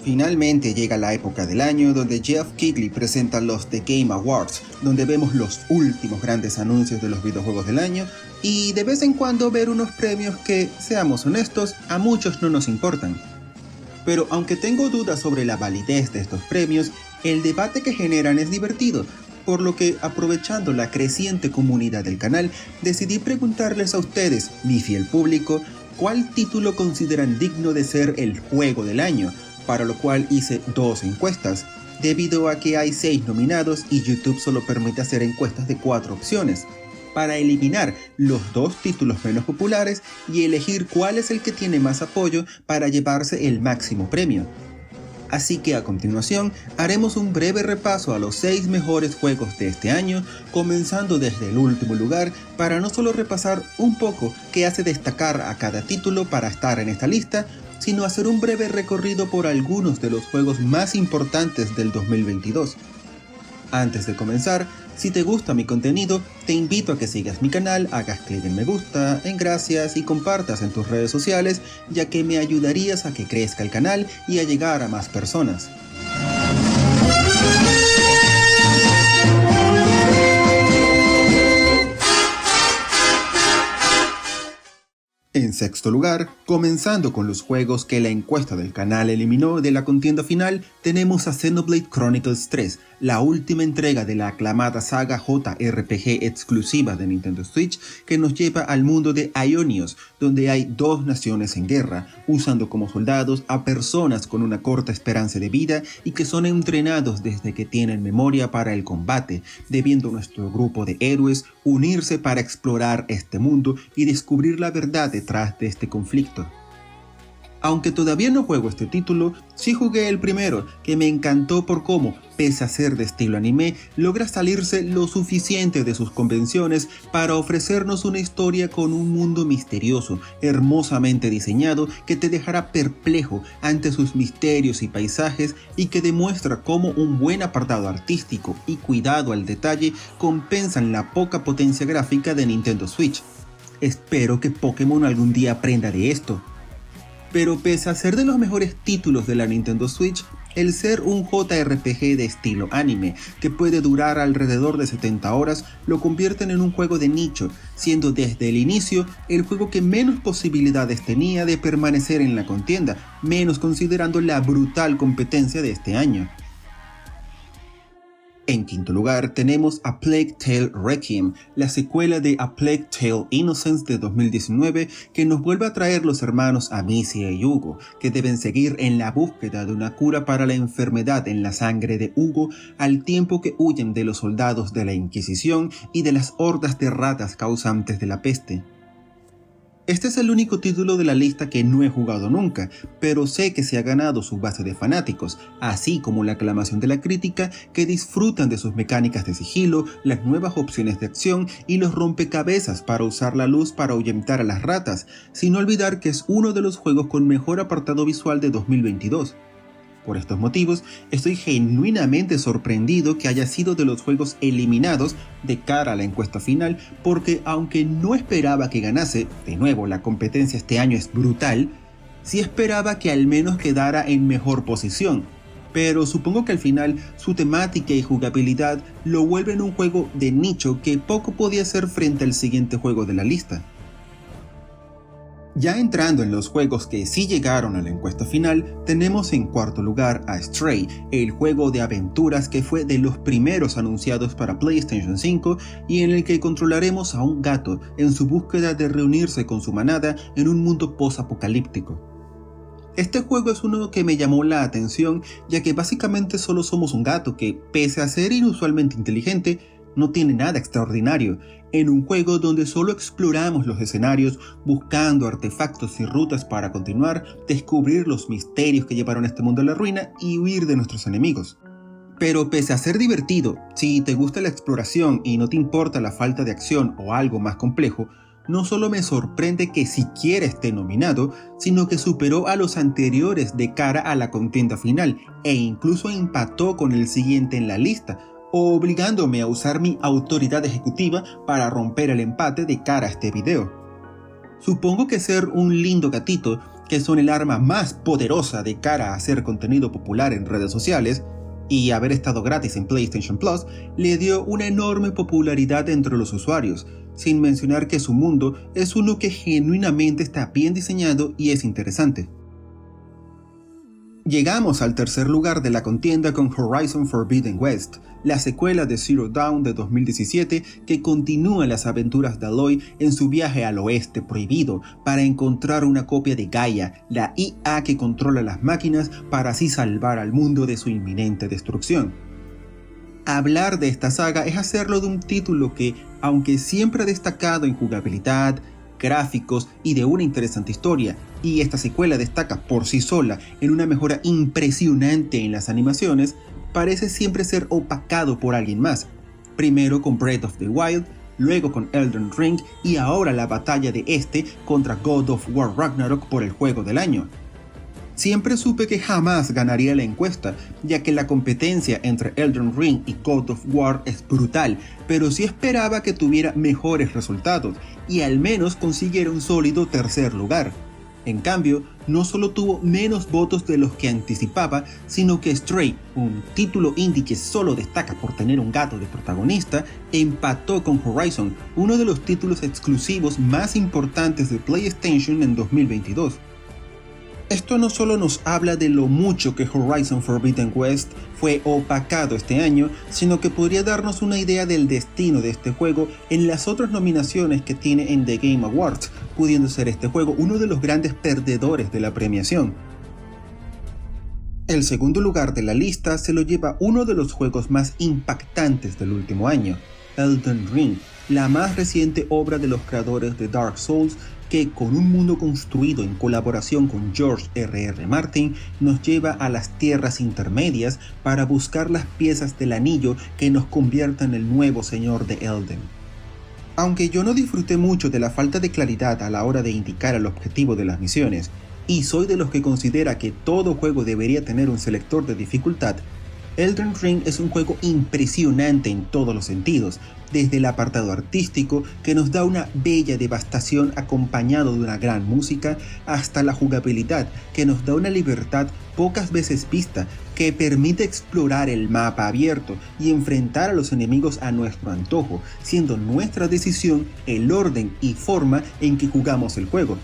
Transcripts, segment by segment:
Finalmente llega la época del año donde Geoff Keighley presenta los The Game Awards, donde vemos los últimos grandes anuncios de los videojuegos del año y de vez en cuando ver unos premios que, seamos honestos, a muchos no nos importan. Pero aunque tengo dudas sobre la validez de estos premios, el debate que generan es divertido, por lo que, aprovechando la creciente comunidad del canal, decidí preguntarles a ustedes, mi fiel público, ¿cuál título consideran digno de ser el juego del año? Para lo cual hice 2 encuestas, debido a que hay 6 nominados y YouTube solo permite hacer encuestas de 4 opciones, para eliminar los 2 títulos menos populares y elegir cuál es el que tiene más apoyo para llevarse el máximo premio. Así que a continuación haremos un breve repaso a los 6 mejores juegos de este año, comenzando desde el último lugar para no solo repasar un poco qué hace destacar a cada título para estar en esta lista, sino hacer un breve recorrido por algunos de los juegos más importantes del 2022. Antes de comenzar, si te gusta mi contenido, te invito a que sigas mi canal, hagas clic en me gusta, en gracias y compartas en tus redes sociales, ya que me ayudarías a que crezca el canal y a llegar a más personas. En sexto lugar, comenzando con los juegos que la encuesta del canal eliminó de la contienda final, tenemos a Xenoblade Chronicles 3, la última entrega de la aclamada saga JRPG exclusiva de Nintendo Switch que nos lleva al mundo de Aionios, donde hay 2 naciones en guerra, usando como soldados a personas con una corta esperanza de vida y que son entrenados desde que tienen memoria para el combate, debiendo nuestro grupo de héroes unirse para explorar este mundo y descubrir la verdad detrás de este conflicto. Aunque todavía no juego este título, sí jugué el primero, que me encantó por cómo, pese a ser de estilo anime, logra salirse lo suficiente de sus convenciones para ofrecernos una historia con un mundo misterioso, hermosamente diseñado, que te dejará perplejo ante sus misterios y paisajes y que demuestra cómo un buen apartado artístico y cuidado al detalle compensan la poca potencia gráfica de Nintendo Switch. Espero que Pokémon algún día aprenda de esto. Pero pese a ser de los mejores títulos de la Nintendo Switch, el ser un JRPG de estilo anime, que puede durar alrededor de 70 horas, lo convierten en un juego de nicho, siendo desde el inicio el juego que menos posibilidades tenía de permanecer en la contienda, menos considerando la brutal competencia de este año. En quinto lugar tenemos A Plague Tale Requiem, la secuela de A Plague Tale Innocence de 2019 que nos vuelve a traer los hermanos Amicia y Hugo, que deben seguir en la búsqueda de una cura para la enfermedad en la sangre de Hugo al tiempo que huyen de los soldados de la Inquisición y de las hordas de ratas causantes de la peste. Este es el único título de la lista que no he jugado nunca, pero sé que se ha ganado su base de fanáticos, así como la aclamación de la crítica que disfrutan de sus mecánicas de sigilo, las nuevas opciones de acción y los rompecabezas para usar la luz para ahuyentar a las ratas, sin olvidar que es uno de los juegos con mejor apartado visual de 2022. Por estos motivos, estoy genuinamente sorprendido que haya sido de los juegos eliminados de cara a la encuesta final, porque aunque no esperaba que ganase, de nuevo la competencia este año es brutal, sí esperaba que al menos quedara en mejor posición. Pero supongo que al final su temática y jugabilidad lo vuelven un juego de nicho que poco podía hacer frente al siguiente juego de la lista. Ya entrando en los juegos que sí llegaron a la encuesta final, tenemos en cuarto lugar a Stray, el juego de aventuras que fue de los primeros anunciados para PlayStation 5 y en el que controlaremos a un gato en su búsqueda de reunirse con su manada en un mundo post-apocalíptico. Este juego es uno que me llamó la atención, ya que básicamente solo somos un gato que, pese a ser inusualmente inteligente, no tiene nada extraordinario, en un juego donde solo exploramos los escenarios buscando artefactos y rutas para continuar, descubrir los misterios que llevaron a este mundo a la ruina y huir de nuestros enemigos. Pero pese a ser divertido, si te gusta la exploración y no te importa la falta de acción o algo más complejo, no solo me sorprende que siquiera esté nominado, sino que superó a los anteriores de cara a la contienda final e incluso empató con el siguiente en la lista, obligándome a usar mi autoridad ejecutiva para romper el empate de cara a este video. Supongo que ser un lindo gatito que son el arma más poderosa de cara a hacer contenido popular en redes sociales, y haber estado gratis en PlayStation Plus, le dio una enorme popularidad entre los usuarios, sin mencionar que su mundo es uno que genuinamente está bien diseñado y es interesante. Llegamos al tercer lugar de la contienda con Horizon Forbidden West, la secuela de Zero Dawn de 2017 que continúa las aventuras de Aloy en su viaje al oeste prohibido para encontrar una copia de Gaia, la IA que controla las máquinas para así salvar al mundo de su inminente destrucción. Hablar de esta saga es hacerlo de un título que, aunque siempre ha destacado en jugabilidad, gráficos y de una interesante historia, y esta secuela destaca por sí sola en una mejora impresionante en las animaciones, parece siempre ser opacado por alguien más, primero con Breath of the Wild, luego con Elden Ring y ahora la batalla de este contra God of War Ragnarok por el juego del año. Siempre supe que jamás ganaría la encuesta, ya que la competencia entre Elden Ring y God of War es brutal, pero sí esperaba que tuviera mejores resultados y al menos consiguiera un sólido tercer lugar. En cambio, no solo tuvo menos votos de los que anticipaba, sino que Stray, un título indie que solo destaca por tener un gato de protagonista, empató con Horizon, uno de los títulos exclusivos más importantes de PlayStation en 2022. Esto no solo nos habla de lo mucho que Horizon Forbidden West fue opacado este año, sino que podría darnos una idea del destino de este juego en las otras nominaciones que tiene en The Game Awards, pudiendo ser este juego uno de los grandes perdedores de la premiación. El segundo lugar de la lista se lo lleva uno de los juegos más impactantes del último año, Elden Ring, la más reciente obra de los creadores de Dark Souls, que con un mundo construido en colaboración con George R.R. Martin nos lleva a las tierras intermedias para buscar las piezas del anillo que nos conviertan en el nuevo señor de Elden. Aunque yo no disfruté mucho de la falta de claridad a la hora de indicar el objetivo de las misiones, y soy de los que considera que todo juego debería tener un selector de dificultad, Elden Ring es un juego impresionante en todos los sentidos, desde el apartado artístico, que nos da una bella devastación acompañado de una gran música, hasta la jugabilidad, que nos da una libertad pocas veces vista, que permite explorar el mapa abierto y enfrentar a los enemigos a nuestro antojo, siendo nuestra decisión el orden y forma en que jugamos el juego.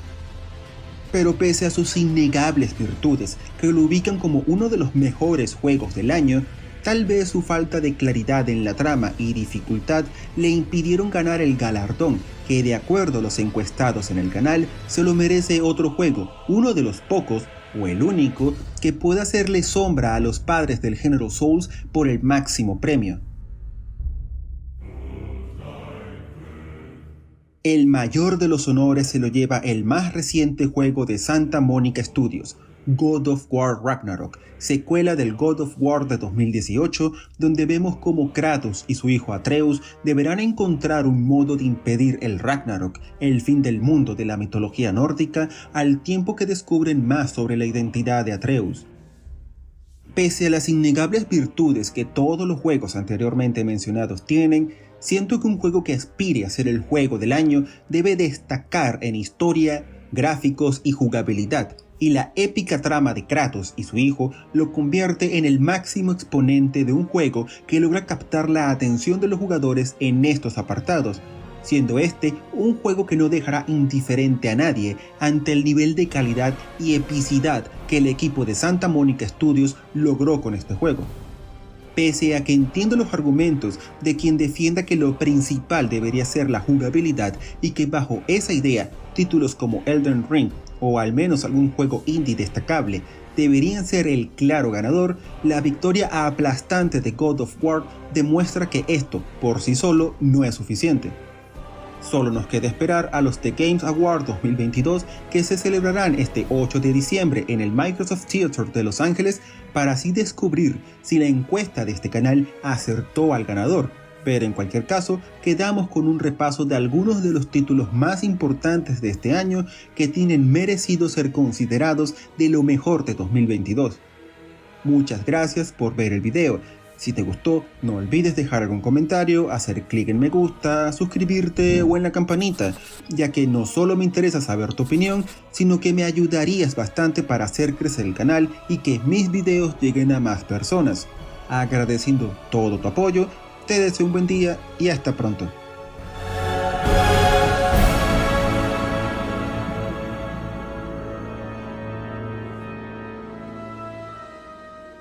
Pero pese a sus innegables virtudes, que lo ubican como uno de los mejores juegos del año, tal vez su falta de claridad en la trama y dificultad le impidieron ganar el galardón, que de acuerdo a los encuestados en el canal, se lo merece otro juego, uno de los pocos, o el único, que pueda hacerle sombra a los padres del género Souls por el máximo premio. El mayor de los honores se lo lleva el más reciente juego de Santa Monica Studios, God of War Ragnarok, secuela del God of War de 2018, donde vemos cómo Kratos y su hijo Atreus deberán encontrar un modo de impedir el Ragnarok, el fin del mundo de la mitología nórdica, al tiempo que descubren más sobre la identidad de Atreus. Pese a las innegables virtudes que todos los juegos anteriormente mencionados tienen, siento que un juego que aspire a ser el juego del año debe destacar en historia, gráficos y jugabilidad, y la épica trama de Kratos y su hijo lo convierte en el máximo exponente de un juego que logra captar la atención de los jugadores en estos apartados, siendo este un juego que no dejará indiferente a nadie ante el nivel de calidad y epicidad que el equipo de Santa Monica Studios logró con este juego. Pese a que entiendo los argumentos de quien defienda que lo principal debería ser la jugabilidad y que bajo esa idea títulos como Elden Ring o al menos algún juego indie destacable deberían ser el claro ganador, la victoria aplastante de God of War demuestra que esto por sí solo no es suficiente. Solo nos queda esperar a los The Games Awards 2022 que se celebrarán este 8 de diciembre en el Microsoft Theater de Los Ángeles para así descubrir si la encuesta de este canal acertó al ganador. Pero en cualquier caso, quedamos con un repaso de algunos de los títulos más importantes de este año que tienen merecido ser considerados de lo mejor de 2022. Muchas gracias por ver el video. Si te gustó, no olvides dejar algún comentario, hacer clic en me gusta, suscribirte o en la campanita, ya que no solo me interesa saber tu opinión, sino que me ayudarías bastante para hacer crecer el canal y que mis videos lleguen a más personas. Agradeciendo todo tu apoyo, te deseo un buen día y hasta pronto.